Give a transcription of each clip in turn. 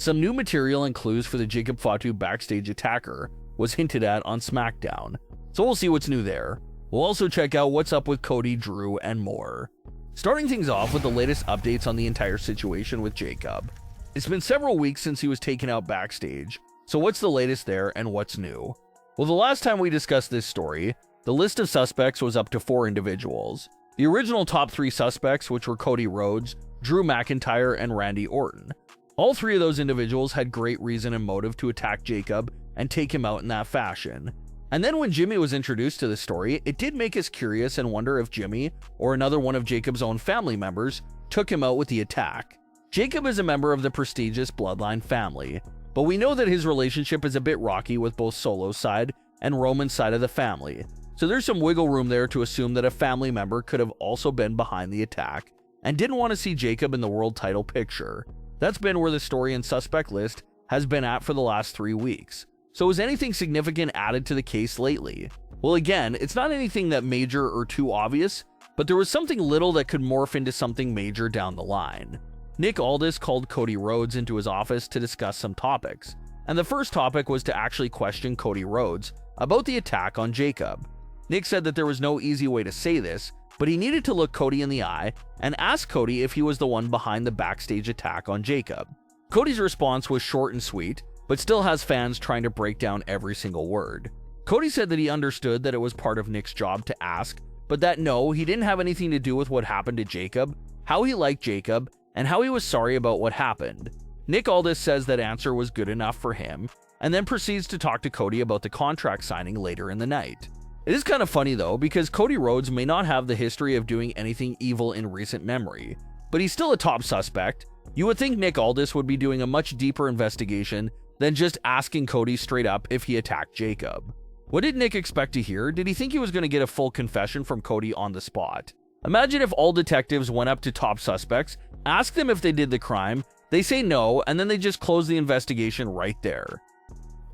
Some new material and clues for the Jacob Fatu backstage attacker was hinted at on Smackdown, so we'll see what's new there. We'll also check out what's up with Cody, Drew, and more. Starting things off with the latest updates on the entire situation with Jacob. It's been several weeks since he was taken out backstage, so what's the latest there and what's new? Well, the last time we discussed this story, the list of suspects was up to 4 individuals. The original top 3 suspects, which were Cody Rhodes, Drew McIntyre, and Randy Orton. All 3 of those individuals had great reason and motive to attack Jacob and take him out in that fashion. And then when Jimmy was introduced to the story, it did make us curious and wonder if Jimmy, or another one of Jacob's own family members, took him out with the attack. Jacob is a member of the prestigious Bloodline family, but we know that his relationship is a bit rocky with both Solo's side and Roman's side of the family, so there's some wiggle room there to assume that a family member could have also been behind the attack and didn't want to see Jacob in the world title picture. That's been where the story and suspect list has been at for the last 3 weeks. So is anything significant added to the case lately? Well, again, it's not anything that major or too obvious, but there was something little that could morph into something major down the line. Nick Aldis called Cody Rhodes into his office to discuss some topics, and the first topic was to actually question Cody Rhodes about the attack on Jacob. Nick said that there was no easy way to say this, but he needed to look Cody in the eye and ask Cody if he was the one behind the backstage attack on Jacob. Cody's response was short and sweet, but still has fans trying to break down every single word. Cody said that he understood that it was part of Nick's job to ask, but that no, he didn't have anything to do with what happened to Jacob, how he liked Jacob, and how he was sorry about what happened. Nick Aldis says that answer was good enough for him, and then proceeds to talk to Cody about the contract signing later in the night. It is kind of funny though, because Cody Rhodes may not have the history of doing anything evil in recent memory, but he's still a top suspect. You would think Nick Aldis would be doing a much deeper investigation than just asking Cody straight up if he attacked Jacob. What did Nick expect to hear? Did he think he was going to get a full confession from Cody on the spot? Imagine if all detectives went up to top suspects, asked them if they did the crime, they say no, and then they just close the investigation right there.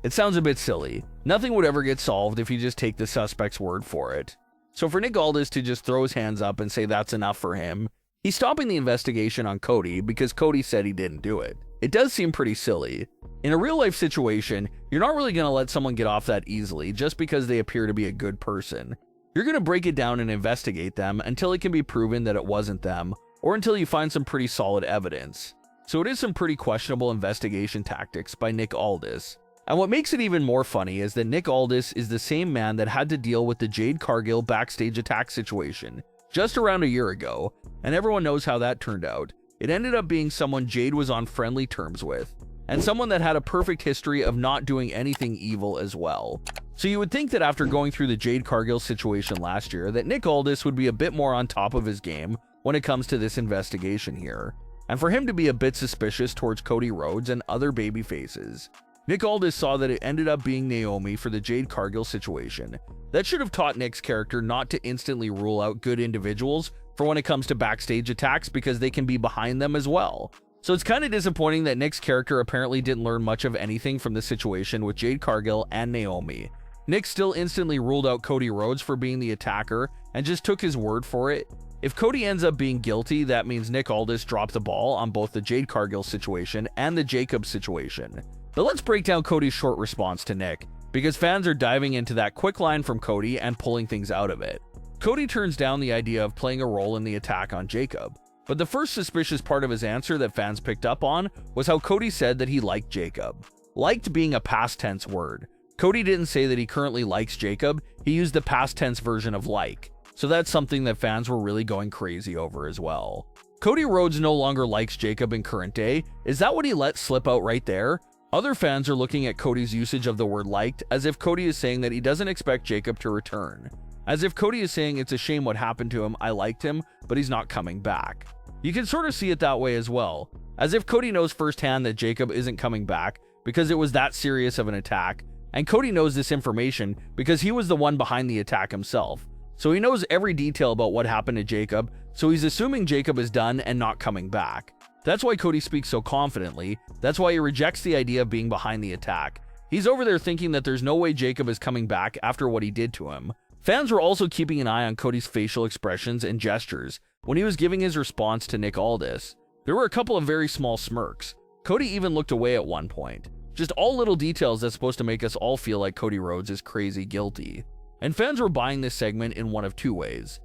It sounds a bit silly. Nothing would ever get solved if you just take the suspect's word for it. So for Nick Aldis to just throw his hands up and say that's enough for him, he's stopping the investigation on Cody because Cody said he didn't do it. It does seem pretty silly. In a real-life situation, you're not really going to let someone get off that easily just because they appear to be a good person. You're going to break it down and investigate them until it can be proven that it wasn't them, or until you find some pretty solid evidence. So it is some pretty questionable investigation tactics by Nick Aldis. And what makes it even more funny is that Nick Aldis is the same man that had to deal with the Jade Cargill backstage attack situation just around a year ago, and everyone knows how that turned out. It ended up being someone Jade was on friendly terms with, and someone that had a perfect history of not doing anything evil as well. So you would think that after going through the Jade Cargill situation last year, that Nick Aldis would be a bit more on top of his game when it comes to this investigation here, and for him to be a bit suspicious towards Cody Rhodes and other baby faces. Nick Aldis saw that it ended up being Naomi for the Jade Cargill situation. That should have taught Nick's character not to instantly rule out good individuals for when it comes to backstage attacks because they can be behind them as well. So it's kind of disappointing that Nick's character apparently didn't learn much of anything from the situation with Jade Cargill and Naomi. Nick still instantly ruled out Cody Rhodes for being the attacker and just took his word for it. If Cody ends up being guilty, that means Nick Aldis dropped the ball on both the Jade Cargill situation and the Jacob situation. But let's break down Cody's short response to Nick, because fans are diving into that quick line from Cody and pulling things out of it. Cody turns down the idea of playing a role in the attack on Jacob, but the first suspicious part of his answer that fans picked up on was how Cody said that he liked Jacob. Liked being a past tense word. Cody didn't say that he currently likes Jacob, he used the past tense version of like. So that's something that fans were really going crazy over as well. Cody Rhodes no longer likes Jacob in current day. Is that what he let slip out right there? Other fans are looking at Cody's usage of the word liked as if Cody is saying that he doesn't expect Jacob to return. As if Cody is saying it's a shame what happened to him, I liked him, but he's not coming back. You can sort of see it that way as well. As if Cody knows firsthand that Jacob isn't coming back because it was that serious of an attack, and Cody knows this information because he was the one behind the attack himself. So he knows every detail about what happened to Jacob, so he's assuming Jacob is done and not coming back. That's why Cody speaks so confidently. That's why he rejects the idea of being behind the attack. He's over there thinking that there's no way Jacob is coming back after what he did to him. Fans were also keeping an eye on Cody's facial expressions and gestures when he was giving his response to Nick Aldis. There were a couple of very small smirks. Cody even looked away at one point. Just all little details that's supposed to make us all feel like Cody Rhodes is crazy guilty. And fans were buying this segment in one of two ways.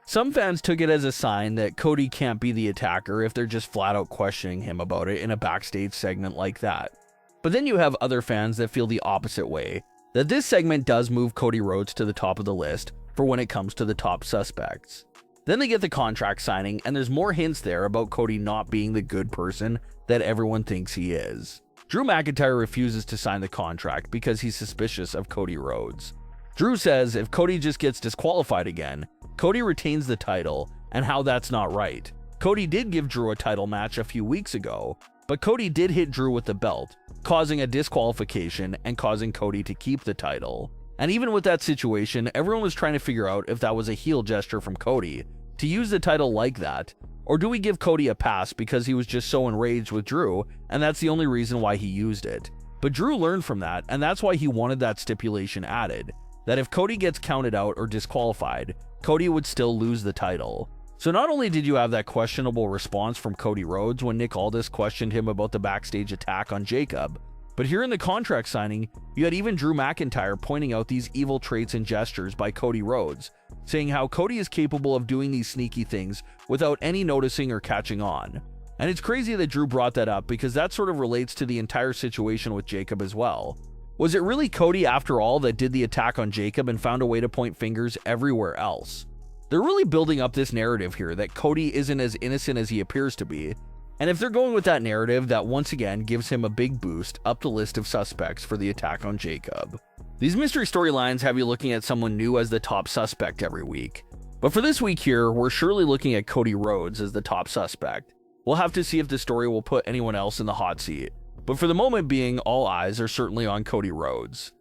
Some fans took it as a sign that Cody can't be the attacker if they're just flat out questioning him about it in a backstage segment like that. But then you have other fans that feel the opposite way, that this segment does move Cody Rhodes to the top of the list for when it comes to the top suspects. Then they get the contract signing, and there's more hints there about Cody not being the good person that everyone thinks he is. Drew McIntyre refuses to sign the contract because he's suspicious of Cody Rhodes. Drew says if Cody just gets disqualified again, Cody retains the title, and how that's not right. Cody did give Drew a title match a few weeks ago, but Cody did hit Drew with the belt, causing a disqualification and causing Cody to keep the title. And even with that situation, everyone was trying to figure out if that was a heel gesture from Cody to use the title like that, or do we give Cody a pass because he was just so enraged with Drew and that's the only reason why he used it. But Drew learned from that, and that's why he wanted that stipulation added, that if Cody gets counted out or disqualified, Cody would still lose the title. So not only did you have that questionable response from Cody Rhodes when Nick Aldis questioned him about the backstage attack on Jacob, but here in the contract signing, you had even Drew McIntyre pointing out these evil traits and gestures by Cody Rhodes, saying how Cody is capable of doing these sneaky things without any noticing or catching on. And it's crazy that Drew brought that up because that sort of relates to the entire situation with Jacob as well. Was it really Cody after all that did the attack on Jacob and found a way to point fingers everywhere else? They're really building up this narrative here that Cody isn't as innocent as he appears to be, and if they're going with that narrative, that once again gives him a big boost up the list of suspects for the attack on Jacob. These mystery storylines have you looking at someone new as the top suspect every week, but for this week here, we're surely looking at Cody Rhodes as the top suspect. We'll have to see if the story will put anyone else in the hot seat, but for the moment being, all eyes are certainly on Cody Rhodes.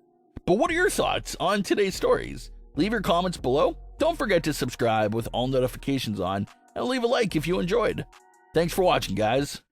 But what are your thoughts on today's stories? Leave your comments below. Don't forget to subscribe with all notifications on, and leave a like if you enjoyed. Thanks for watching, guys.